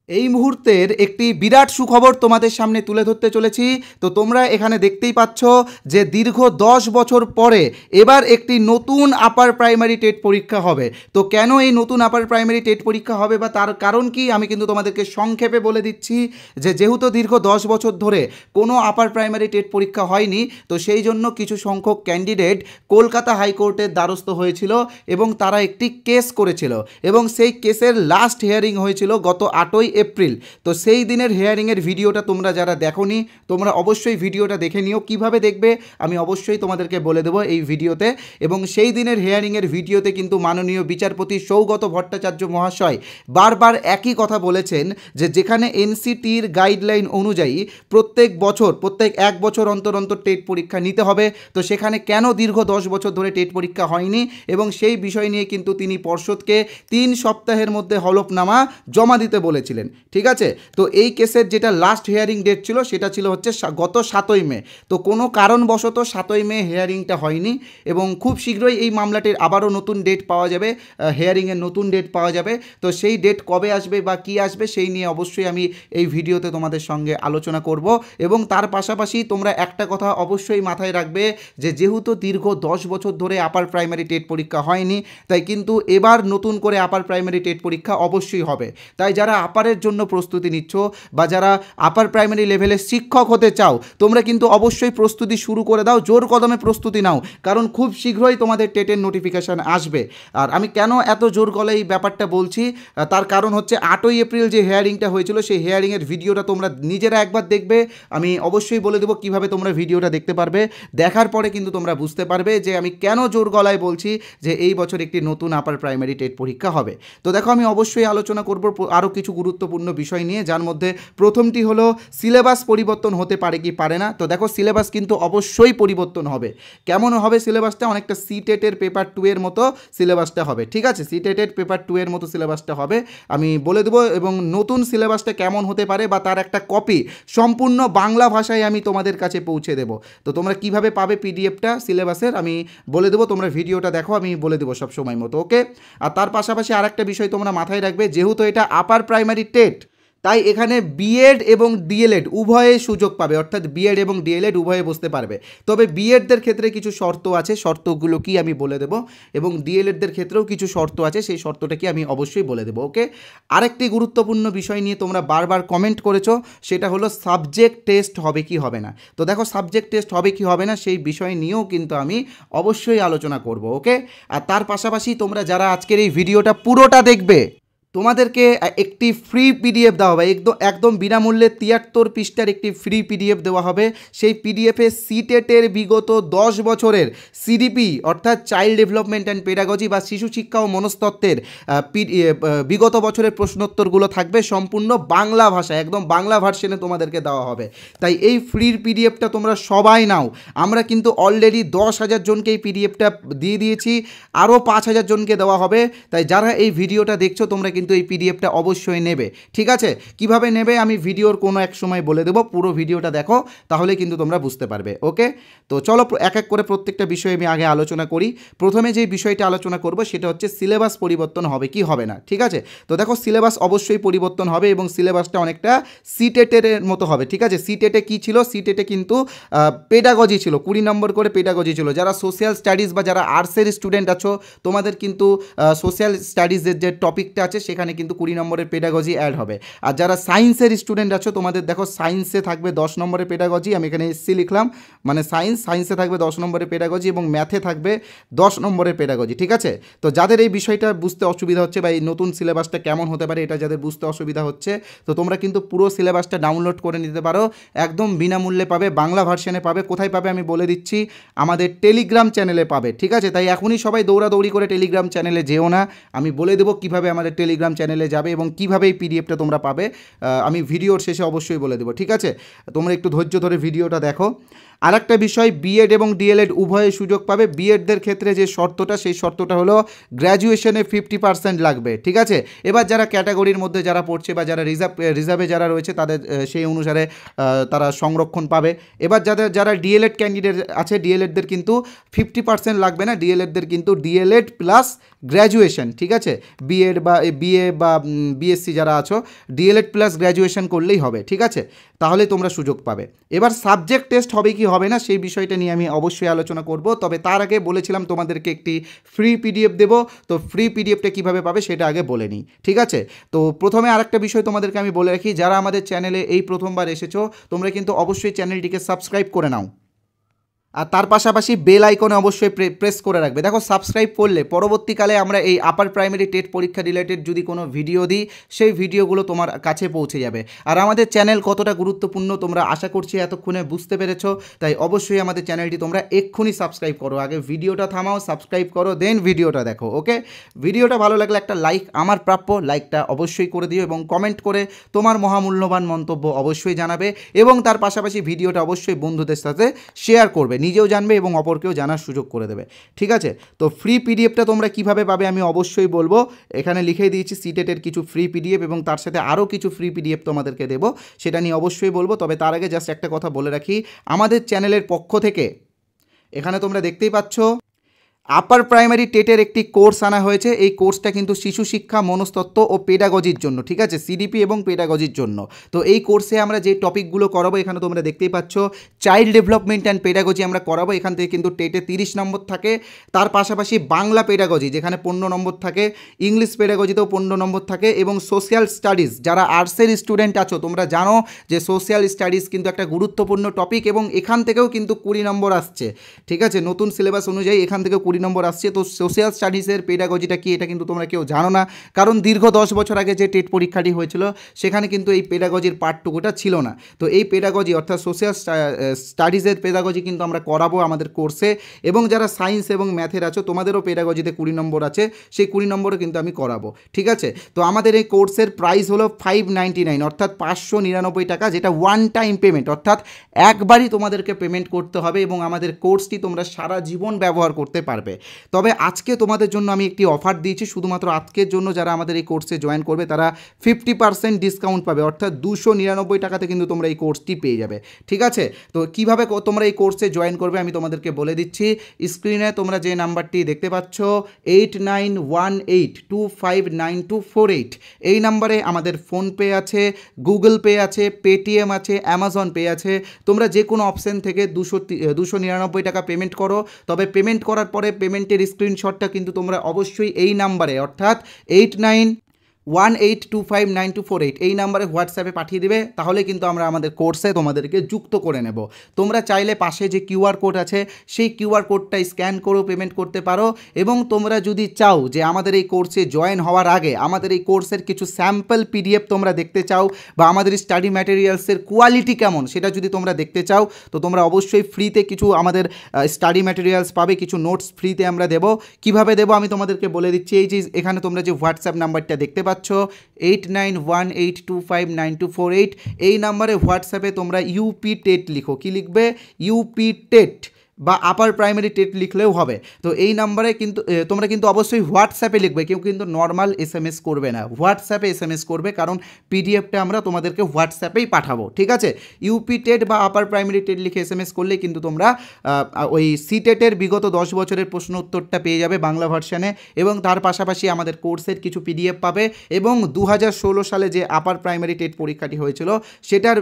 এই মুহূর্তের একটি বিরাট সুখবর তোমাদের সামনে তুলে ধরতে চলেছি। তো তোমরা এখানে দেখতেই পাচ্ছ যে দীর্ঘ 10 বছর পরে এবার একটি নতুন আপার প্রাইমারি টেট পরীক্ষা হবে। তো কেন এই নতুন আপার প্রাইমারি টেট পরীক্ষা হবে বা তার কারণ কি আমি কিন্তু তোমাদেরকে সংক্ষেপে বলে দিচ্ছি। যে যেহেতু দীর্ঘ 10 বছর ধরে কোনো আপার প্রাইমারি টেট পরীক্ষা হয়নি, তো সেই জন্য কিছু সংখ্যক ক্যান্ডিডেট কলকাতা হাইকোর্টের দ্বারস্থ হয়েছিল এবং তারা একটি কেস করেছিল এবং সেই কেসের লাস্ট হিয়ারিং হয়েছিল গত 8ই এপ্রিল। তো সেই দিনের হিয়ারিংয়ের ভিডিওটা তোমরা যারা দেখোনি তোমরা অবশ্যই ভিডিওটা দেখে নিও। কিভাবে দেখবে আমি অবশ্যই তোমাদেরকে বলে দেবো এই ভিডিওতে। এবং সেই দিনের হিয়ারিংয়ের ভিডিওতে কিন্তু মাননীয় বিচারপতি সৌগত ভট্টাচার্য মহাশয় বারবার একই কথা বলেছেন যে যেখানে এনসিটির গাইডলাইন অনুযায়ী প্রত্যেক বছর প্রত্যেক 1 বছর অন্তর অন্তর টেট পরীক্ষা নিতে হবে, তো সেখানে কেন দীর্ঘ 10 বছর ধরে টেট পরীক্ষা হয়নি। এবং সেই বিষয় নিয়ে কিন্তু তিনি পর্ষদকে 3 সপ্তাহের মধ্যে হলফনামা জমা দিতে বলেছিলেন। ঠিক আছে, তো এই কেসের যেটা লাস্ট হিয়ারিং ডেট ছিল সেটা ছিল হচ্ছে গত 7ই মে। তো কোনো কারণবশত 7ই মে হিয়ারিংটা হয়নি এবং খুব শীঘ্রই এই মামলাটির আবারও নতুন ডেট পাওয়া যাবে, হিয়ারিংয়ের নতুন ডেট পাওয়া যাবে। তো সেই ডেট কবে আসবে বা কি আসবে সেই নিয়ে অবশ্যই আমি এই ভিডিওতে তোমাদের সঙ্গে আলোচনা করব। এবং তার পাশাপাশি তোমরা একটা কথা অবশ্যই মাথায় রাখবে যে যেহেতু দীর্ঘ 10 বছর ধরে আপার প্রাইমারি টেট পরীক্ষা হয়নি, তাই কিন্তু এবার নতুন করে আপার প্রাইমারি টেট পরীক্ষা অবশ্যই হবে। তাই যারা আপারের জন্য প্রস্তুতি নিচ্ছ বা যারা আপার প্রাইমারি লেভেলের শিক্ষক হতে চাও তোমরা কিন্তু অবশ্যই প্রস্তুতি শুরু করে দাও, জোর কদমে প্রস্তুতি নাও, কারণ খুব শীঘ্রই তোমাদের টেটের নোটিফিকেশান আসবে। আর আমি কেন এত জোর গলায় এই ব্যাপারটা বলছি তার কারণ হচ্ছে 8ই এপ্রিল যে হিয়ারিংটা হয়েছিল সেই হিয়ারিংয়ের ভিডিওটা তোমরা নিজেরা একবার দেখবে। আমি অবশ্যই বলে দেবো কীভাবে তোমরা ভিডিওটা দেখতে পারবে। দেখার পরে কিন্তু তোমরা বুঝতে পারবে যে আমি কেন জোর গলায় বলছি যে এই বছর একটি নতুন আপার প্রাইমারি টেট পরীক্ষা হবে। তো দেখো আমি অবশ্যই আলোচনা করব আরও কিছু গুরুত্বপূর্ণ বিষয় নিয়ে, যার মধ্যে প্রথমটি হলো সিলেবাস পরিবর্তন হতে পারে কি পারে না। তো দেখো সিলেবাস কিন্তু অবশ্যই পরিবর্তন হবে। কেমন হবে সিলেবাসটা? অনেকটা সিটেটের পেপার 2 এর মতো সিলেবাসটা হবে। ঠিক আছে, সিটেটের পেপার 2 এর মতো সিলেবাসটা হবে, আমি বলে দেবো। এবং নতুন সিলেবাসটা কেমন হতে পারে বা তার একটা কপি সম্পূর্ণ বাংলা ভাষায় আমি তোমাদের কাছে পৌঁছে দেবো। তো তোমরা কিভাবে পাবে পিডিএফটা সিলেবাসের আমি বলে দেবো, তোমরা ভিডিওটা দেখো, আমি বলে দেবো সব সময় মতো। ওকে, আর তার পাশাপাশি আরেকটা বিষয় তোমরা মাথায় রাখবে, যেহেতু এটা আপার প্রাইমারি টেট তাই এখানে বিএড এবং ডিএলএড উভয়ে সুযোগ পাবে, অর্থাৎ বিএড এবং ডিএলএড উভয়ে বসতে পারবে। তবে বিএডদের ক্ষেত্রে কিছু শর্ত আছে, শর্তগুলো কি আমি বলে দেবো, এবং ডিএলএডদের ক্ষেত্রেও কিছু শর্ত আছে, সেই শর্তটা কি আমি অবশ্যই বলে দেবো। ওকে, আরেকটি গুরুত্বপূর্ণ বিষয় নিয়ে তোমরা বারবার কমেন্ট করেছো, সেটা হলো সাবজেক্ট টেস্ট হবে কি হবে না। তো দেখো সাবজেক্ট টেস্ট হবে কি হবে না সেই বিষয় নিয়েও কিন্তু আমি অবশ্যই আলোচনা করব। ওকে, আর তার পাশাপাশি তোমরা যারা আজকের এই ভিডিওটা পুরোটা দেখবে তোমাদেরকে একটি ফ্রি পিডিএফ দেওয়া হবে, একদম বিনামূল্যে 73 পৃষ্ঠার একটি ফ্রি পিডিএফ দেওয়া হবে। সেই পিডিএফে সিটেটের বিগত 10 বছরের সিডিপি অর্থাৎ চাইল্ড ডেভেলপমেন্ট অ্যান্ড পেডাগজি বা শিশু শিক্ষা ও মনস্তত্ত্বের বিগত বছরের প্রশ্নোত্তরগুলো থাকবে সম্পূর্ণ বাংলা ভাষায়, একদম বাংলা ভার্সনে তোমাদেরকে দেওয়া হবে। তাই এই ফ্রির পিডিএফটা তোমরা সবাই নাও। আমরা কিন্তু অলরেডি 10,000 জনকে এই পিডিএফটা দিয়ে দিয়েছি, আরও 5,000 জনকে দেওয়া হবে। তাই যারা এই ভিডিওটা দেখছো তোমরা কিন্তু এই পিডিএফটা অবশ্যই নেবে। ঠিক আছে, কিভাবে নেবে আমি ভিডিওর কোনো এক সময় বলে দেবো, পুরো ভিডিওটা দেখো তাহলে কিন্তু তোমরা বুঝতে পারবে। ওকে, তো চলো এক এক করে প্রত্যেকটা বিষয়ে আমি আগে আলোচনা করি। প্রথমে যে বিষয়টা আলোচনা করব সেটা হচ্ছে সিলেবাস পরিবর্তন হবে কি হবে না। ঠিক আছে, তো দেখো সিলেবাস অবশ্যই পরিবর্তন হবে এবং সিলেবাসটা অনেকটা সিটেটের মতো হবে। ঠিক আছে, সিটেটে কি ছিল, সিটেটে কিন্তু পেডাগজি ছিল, 20 নম্বর করে পেডাগজি ছিল। যারা সোশ্যাল স্টাডিজ বা যারা আর্টসের স্টুডেন্ট আছো তোমাদের কিন্তু সোশ্যাল স্টাডিজের যে টপিকটা আছে সেখানে কিন্তু 20 নম্বরের পেডাগজি অ্যাড হবে। আর যারা সায়েন্সের স্টুডেন্ট আছো তোমাদের দেখো সায়েন্সে থাকবে 10 নম্বরের পেডাগজি, আমি এখানে এসসি লিখলাম, মানে সায়েন্সে থাকবে 10 নম্বরের পেডাগজি এবং ম্যাথে থাকবে 10 নম্বরের পেডাগজি। ঠিক আছে, তো যাদের এই বিষয়টা বুঝতে অসুবিধা হচ্ছে বা এই নতুন সিলেবাসটা কেমন হতে পারে এটা যাদের বুঝতে অসুবিধা হচ্ছে, তো তোমরা কিন্তু পুরো সিলেবাসটা ডাউনলোড করে নিতে পারো, একদম বিনামূল্যে পাবে, বাংলা ভার্সনে পাবে। কোথায় পাবে আমি বলে দিচ্ছি, আমাদের টেলিগ্রাম চ্যানেলে পাবে। ঠিক আছে, তাই এখনই সবাই দৌড়াদৌড়ি করে টেলিগ্রাম চ্যানেলে যেও না, আমি বলে দেবো কীভাবে আমাদের টেলিগ্রাম চ্যানেলে যাবে এবং কীভাবে এই পিডিএফটা তোমরা পাবে আমি ভিডিওর শেষে অবশ্যই বলে দেবো। ঠিক আছে, তোমরা একটু ধৈর্য ধরে ভিডিওটা দেখো। আর একটা বিষয়, বিএড এবং ডিএলএড উভয়ে সুযোগ পাবে। বিএডদের ক্ষেত্রে যে শর্তটা, সেই শর্তটা হলো গ্র্যাজুয়েশনে 50% লাগবে, ঠিক আছে। এবার যারা ক্যাটাগরির মধ্যে যারা পড়ছে বা যারা রিজার্ভে যারা রয়েছে তাদের সেই অনুসারে তারা সংরক্ষণ পাবে। এবার যারা ডিএলএড ক্যান্ডিডেট আছে, ডিএলএডদের কিন্তু 50% লাগবে না, ডিএলএডদের কিন্তু ডিএলএড প্লাস গ্র্যাজুয়েশন, ঠিক আছে। বিএড বা বিএ বা বিএসসি যারা আছো, ডিএলএড প্লাস গ্র্যাজুয়েশন করলেই হবে, ঠিক আছে, তাহলে তোমরা সুযোগ পাবে। এবার সাবজেক্ট টেস্ট হবে কি হবে না সেই বিষয়টা নিয়ে আমি অবশ্যই আলোচনা করব, তবে তার আগে বলেছিলাম তোমাদেরকে একটি ফ্রি পিডিএফ দেবো, তো ফ্রি পিডিএফটা কীভাবে পাবে সেটা আগে বলে নিই, ঠিক আছে। তো প্রথমে আরেকটা বিষয় তোমাদেরকে আমি বলে রাখি, যারা আমাদের চ্যানেলে এই প্রথমবার এসেছো তোমরা কিন্তু অবশ্যই চ্যানেলটিকে সাবস্ক্রাইব করে নাও, আর তার পাশাপাশি বেল আইকনে অবশ্যই প্রেস করে রাখবে। দেখো, সাবস্ক্রাইব করলে পরবর্তীকালে আমরা এই আপার প্রাইমারি টেট পরীক্ষা রিলেটেড যদি কোনো ভিডিও দিই, সেই ভিডিওগুলো তোমার কাছে পৌঁছে যাবে। আর আমাদের চ্যানেল কতটা গুরুত্বপূর্ণ তোমরা আশা করছি এতক্ষণে বুঝতে পেরেছো, তাই অবশ্যই আমাদের চ্যানেলটি তোমরা এক্ষুনি সাবস্ক্রাইব করো। আগে ভিডিওটা থামাও, সাবস্ক্রাইব করো, দেন ভিডিওটা দেখো, ওকে। ভিডিওটা ভালো লাগলে একটা লাইক, আমার প্রাপ্য, লাইকটা অবশ্যই করে দিও এবং কমেন্ট করে তোমার মহামূল্যবান মন্তব্য অবশ্যই জানাবে, এবং তার পাশাপাশি ভিডিওটা অবশ্যই বন্ধুদের সাথে শেয়ার করবে, নিজেও জানবে এবং অপরকেও জানার সুযোগ করে দেবে, ঠিক আছে। তো ফ্রি পিডিএফটা তোমরা কিভাবে পাবে আমি অবশ্যই বলবো, এখানে লিখে দিয়েছি সিটেটের কিছু ফ্রি পিডিএফ এবং তার সাথে আরও কিছু ফ্রি পিডিএফ তোমাদেরকে দেবো, সেটা নিয়ে অবশ্যই বলবো। তবে তার আগে জাস্ট একটা কথা বলে রাখি, আমাদের চ্যানেলের পক্ষ থেকে এখানে তোমরা দেখতেই পাচ্ছ আপার প্রাইমারি টেটের একটি কোর্স আনা হয়েছে। এই কোর্সটা কিন্তু শিশু শিক্ষা, মনস্তত্ত্ব ও পেডাগজির জন্য, ঠিক আছে, সিডিপি এবং পেডাগজির জন্য। তো এই কোর্সে আমরা যে টপিকগুলো করাবো এখানে তোমরা দেখতেই পাচ্ছ, চাইল্ড ডেভেলপমেন্ট অ্যান্ড পেডাগজি আমরা করাবো। এখান থেকে কিন্তু টেটে 30 নম্বর থাকে, তার পাশাপাশি বাংলা পেডাগজি যেখানে 15 নম্বর থাকে, ইংলিশ পেডাগজিতেও 15 নম্বর থাকে, এবং সোশ্যাল স্টাডিজ যারা আর্টসের স্টুডেন্ট আছো তোমরা জানো যে সোশ্যাল স্টাডিজ কিন্তু একটা গুরুত্বপূর্ণ টপিক, এবং এখান থেকেও কিন্তু 20 নম্বর আসছে, ঠিক আছে, নতুন সিলেবাস অনুযায়ী এখান থেকেও 20 নম্বর আসছে। তো সোশ্যাল স্টাডিজের পেডাগজিটা কি এটা কিন্তু তোমরা কেউ জানো না, কারণ দীর্ঘ 10 বছর আগে যে টেট পরীক্ষাটি হয়েছিল সেখানে কিন্তু এই পেডাগজির পার্টটুকুটা ছিল না। তো এই পেডাগজি অর্থাৎ সোশ্যাল স্টাডিজের পেডাগজি কিন্তু আমরা করাবো আমাদের কোর্সে, এবং যারা সায়েন্স এবং ম্যাথের আছো তোমাদেরও পেডাগজিতে 20 নম্বর আছে, সেই 20 নম্বরও কিন্তু আমি করাবো, ঠিক আছে। তো আমাদের এই কোর্সের প্রাইস হলো 599 অর্থাৎ 599 টাকা, যেটা ওয়ান টাইম পেমেন্ট, অর্থাৎ একবারই তোমাদেরকে পেমেন্ট করতে হবে, এবং আমাদের কোর্সটি তোমরা সারা জীবন ব্যবহার করতে পারবে। তবে আজকে তোমাদের জন্য আমি একটি অফার দিয়েছি, শুধুমাত্র আজকের জন্য যারা আমাদের এই কোর্সে জয়েন করবে তারা 50% ডিসকাউন্ট পাবে, অর্থাৎ 299 টাকাতে কিন্তু তোমরা এই কোর্সটি পেয়ে যাবে, ঠিক আছে। তো কিভাবে তোমরা এই কোর্সে জয়েন করবে আমি তোমাদেরকে বলে দিচ্ছি। স্ক্রিনে তোমরা যে নাম্বারটি দেখতে পাচ্ছ 8918259248, এই নাম্বারে আমাদের ফোনপে আছে, গুগল পে আছে, পেটিএম আছে, অ্যামাজন পে আছে। তোমরা যে কোনো অপশান থেকে 299 টাকা পেমেন্ট করো, তবে পেমেন্ট করার পরে পেমেন্টের স্ক্রিনশটটা কিন্তু তোমরা অবশ্যই এই নাম্বারে অর্থাৎ 8918259248 এই নাম্বারে হোয়াটসঅ্যাপে পাঠিয়ে দিবে, তাহলে কিন্তু আমরা আমাদের কোর্সে তোমাদেরকে যুক্ত করে নেব। তোমরা চাইলে পাশে যে কিউআর কোড আছে সেই কিউআর কোডটা স্ক্যান করেও পেমেন্ট করতে পারো, এবং তোমরা যদি চাও যে আমাদের এই কোর্সে জয়েন হওয়ার আগে আমাদের এই কোর্সের কিছু স্যাম্পল পিডিএফ তোমরা দেখতে চাও, বা আমাদের স্টাডি ম্যাটেরিয়ালসের কোয়ালিটি কেমন সেটা যদি তোমরা দেখতে চাও, তো তোমরা অবশ্যই ফ্রিতে কিছু আমাদের স্টাডি ম্যাটেরিয়ালস পাবে, কিছু নোটস ফ্রিতে আমরা দেবো। কিভাবে দেবো আমি তোমাদেরকে বলে দিচ্ছি। এই যে এখানে তোমরা যে হোয়াটসঅ্যাপ নাম্বারটা দেখতে পাচ্ছ 8918259248, এই নাম্বারে হোয়াটসঅ্যাপে তোমরা ইউপি টেট লিখো, কি লিখবে, ইউপি টেট বা আপার প্রাইমারি টেট লিখলেও হবে। তো এই নাম্বারে কিন্তু তোমরা কিন্তু অবশ্যই হোয়াটসঅ্যাপে লিখবে, কেউ কিন্তু নর্মাল এসএমএস করবে না, হোয়াটসঅ্যাপে এসএমএস করবে, কারণ পিডিএফটা আমরা তোমাদেরকে হোয়াটসঅ্যাপেই পাঠাবো, ঠিক আছে। ইউপি টেট বা আপার প্রাইমারি টেট লিখে এসএমএস করলে কিন্তু তোমরা ওই সিটেটের বিগত 10 বছরের প্রশ্ন উত্তরটা পেয়ে যাবে বাংলা ভার্সানে, এবং তার পাশাপাশি আমাদের কোর্সের কিছু পিডিএফ পাবে, এবং 2016 সালে যে আপার প্রাইমারি টেট পরীক্ষাটি হয়েছিল সেটার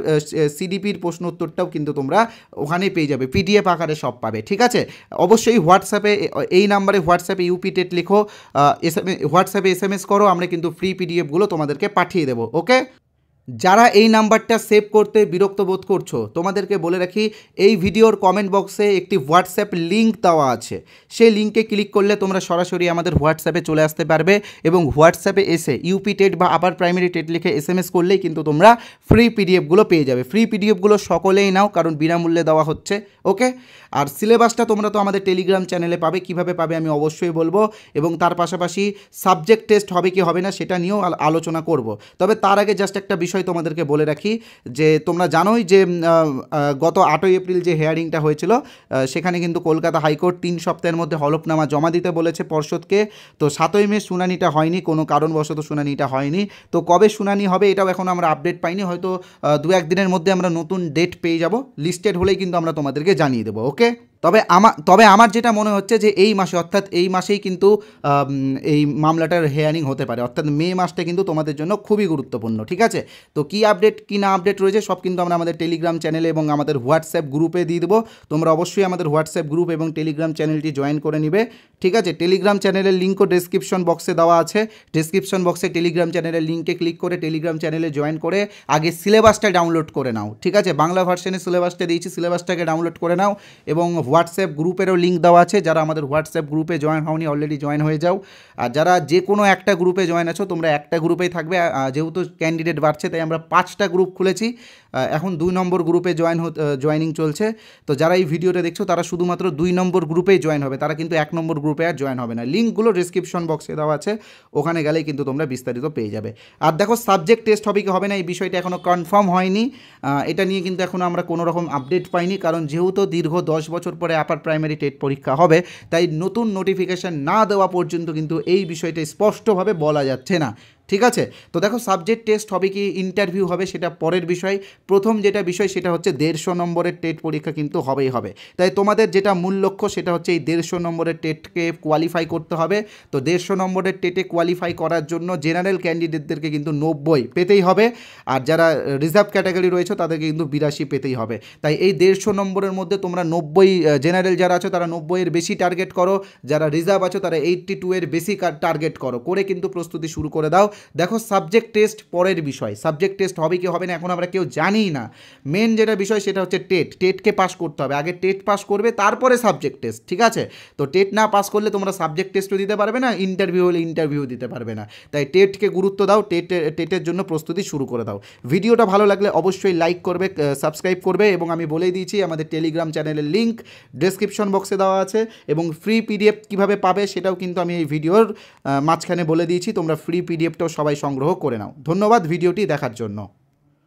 সিডিপির প্রশ্ন উত্তরটাও কিন্তু তোমরা ওখানেই পেয়ে যাবে, পিডিএফ আকারে সব পাবে, ঠিক আছে। অবশ্যই হোয়াটসঅ্যাপে এই নাম্বারে হোয়াটসঅ্যাপে ইউপি টেট লিখো, হোয়াটসঅ্যাপে এসএমএস করো, আমরা কিন্তু ফ্রি পিডিএফগুলো তোমাদেরকে পাঠিয়ে দেবো, ওকে। যারা এই নাম্বারটা সেভ করতে বিরক্ত বোধ করছো তোমাদেরকে বলে রাখি, এই ভিডিওর কমেন্ট বক্সে একটি হোয়াটসঅ্যাপ লিঙ্ক দেওয়া আছে, সেই লিঙ্কে ক্লিক করলে তোমরা সরাসরি আমাদের হোয়াটসঅ্যাপে চলে আসতে পারবে, এবং হোয়াটসঅ্যাপে এসে ইউপি টেট বা আপার প্রাইমারি টেট লিখে এসএমএস করলেই কিন্তু তোমরা ফ্রি পিডিএফগুলো পেয়ে যাবে। ফ্রি পিডিএফগুলো সকলেই নাও, কারণ বিনামূল্যে দেওয়া হচ্ছে, ওকে। আর সিলেবাসটা তোমরা তো আমাদের টেলিগ্রাম চ্যানেলে পাবে, কিভাবে পাবে আমি অবশ্যই বলবো, এবং তার পাশাপাশি সাবজেক্ট টেস্ট হবে কি হবে না সেটা নিয়েও আলোচনা করব। তবে তার আগে জাস্ট একটা বিষয় বিষয় তোমাদেরকে বলে রাখি যে তোমরা জানোই যে গত 8ই এপ্রিল যে হিয়ারিংটা হয়েছিল সেখানে কিন্তু কলকাতা হাইকোর্ট 3 সপ্তাহের মধ্যে হলফনামা জমা দিতে বলেছে পর্ষদকে। তো 7ই মে শুনানিটা হয়নি, কোনো কারণবশত শুনানিটা হয়নি। তো কবে শুনানি হবে এটাও এখন আমরা আপডেট পাইনি, হয়তো 2-1 দিনের মধ্যে আমরা নতুন ডেট পেয়ে যাব, লিস্টেড হলেই কিন্তু আমরা তোমাদেরকে জানিয়ে দেবো। ওকে, তবে আমার যেটা মনে হচ্ছে যে এই মাসে, অর্থাৎ এই মাসেই কিন্তু এই মামলাটার হিয়ারিং হতে পারে, অর্থাৎ মে মাসটা কিন্তু তোমাদের জন্য খুবই গুরুত্বপূর্ণ। ঠিক আছে, তো কী আপডেট কী না আপডেট রয়েছে সব কিন্তু আমরা আমাদের টেলিগ্রাম চ্যানেলে এবং আমাদের হোয়াটসঅ্যাপ গ্রুপে দিয়ে দেবো। তোমরা অবশ্যই আমাদের হোয়াটসঅ্যাপ গ্রুপ এবং টেলিগ্রাম চ্যানেলটি জয়েন করে নিবে। ঠিক আছে, টেলিগ্রাম চ্যানেলের লিঙ্কও ডেসক্রিপশন বক্সে দেওয়া আছে। ডেসক্রিপশন বক্সে টেলিগ্রাম চ্যানেলের লিঙ্কে ক্লিক করে টেলিগ্রাম চ্যানেলে জয়েন করে আগে সিলেবাসটা ডাউনলোড করে নাও। ঠিক আছে, বাংলা ভার্সনে সিলেবাসটা দিয়েছি, সিলেবাসটাকে ডাউনলোড করে নাও এবং হোয়াটসঅ্যাপ গ্রুপেরও লিঙ্ক দেওয়া আছে। যারা আমাদের হোয়াটসঅ্যাপ গ্রুপে জয়েন হওনি অলরেডি জয়েন হয়ে যাও। আর যারা যে কোনো একটা গ্রুপে জয়েন আছো তোমরা একটা গ্রুপেই থাকবে, যেহেতু ক্যান্ডিডেট বাড়ছে তাই আমরা 5টা গ্রুপ খুলেছি। এখন 2 নম্বর গ্রুপে জয়েনিং চলছে। তো যারা এই ভিডিওটা দেখছো তারা শুধুমাত্র 2 নম্বর গ্রুপেই জয়েন হবে, তারা কিন্তু 1 নম্বর গ্রুপে আর জয়েন হবে না। লিঙ্কগুলো ডিসক্রিপশন বক্সে দেওয়া আছে, ওখানে গেলেই কিন্তু তোমরা বিস্তারিত পেয়ে যাবে। আর দেখো, সাবজেক্ট টেস্ট হবে কি হবে না এই বিষয়টা এখনও কনফার্ম হয়নি, এটা নিয়ে কিন্তু এখনও আমরা কোনো রকম আপডেট পাইনি, কারণ যেহেতু দীর্ঘ 10 বছর পরে আপার প্রাইমারি টেট পরীক্ষা হবে তাই নতুন নোটিফিকেশান না দেওয়া পর্যন্ত কিন্তু এই বিষয়টা স্পষ্টভাবে বলা যাচ্ছে না। ঠিক আছে, তো দেখো, সাবজেক্ট টেস্ট হবে কি ইন্টারভিউ হবে সেটা পরের বিষয়। প্রথম যেটা বিষয় সেটা হচ্ছে 150 নম্বরের টেট পরীক্ষা কিন্তু হবেই হবে। তাই তোমাদের যেটা মূল লক্ষ্য সেটা হচ্ছে এই 150 নম্বরের টেটকে কোয়ালিফাই করতে হবে। তো 150 নম্বরের টেটে কোয়ালিফাই করার জন্য জেনারেল ক্যান্ডিডেটদেরকে কিন্তু 90 পেতেই হবে, আর যারা রিজার্ভ ক্যাটাগরি রয়েছে তাদেরকে কিন্তু 82 পেতেই হবে। তাই এই 150 নম্বরের মধ্যে তোমরা 90, জেনারেল যারা আছো তারা 90-এর বেশি টার্গেট করো, যারা রিজার্ভ আছো তারা 82-এর বেশি টার্গেট করে কিন্তু প্রস্তুতি শুরু করে দাও। দেখো, সাবজেক্ট টেস্ট পরের বিষয়, সাবজেক্ট টেস্ট হবে কি হবে না এখন আমরা কেউ জানি না। মেন যেটা বিষয় সেটা হচ্ছে টেটকে পাস করতে হবে, আগে টেট পাস করবে তারপরে সাবজেক্ট টেস্ট। ঠিক আছে, তো টেট না পাস করলে তোমরা সাবজেক্ট টেস্টও দিতে পারবে না, ইন্টারভিউ হলে ইন্টারভিউ দিতে পারবে না। তাই টেটকে গুরুত্ব দাও, টেটের জন্য প্রস্তুতি শুরু করে দাও। ভিডিওটা ভালো লাগলে অবশ্যই লাইক করবে, সাবস্ক্রাইব করবে, এবং আমি বলেই দিয়েছি আমাদের টেলিগ্রাম চ্যানেলের লিঙ্ক ডেসক্রিপশন বক্সে দেওয়া আছে, এবং ফ্রি পিডিএফ কীভাবে পাবে সেটাও কিন্তু আমি এই ভিডিওর মাঝখানে বলে দিয়েছি। তোমরা ফ্রি পিডিএফটাও সবাই সংগ্রহ করে নাও। ধন্যবাদ ভিডিওটি দেখার জন্য।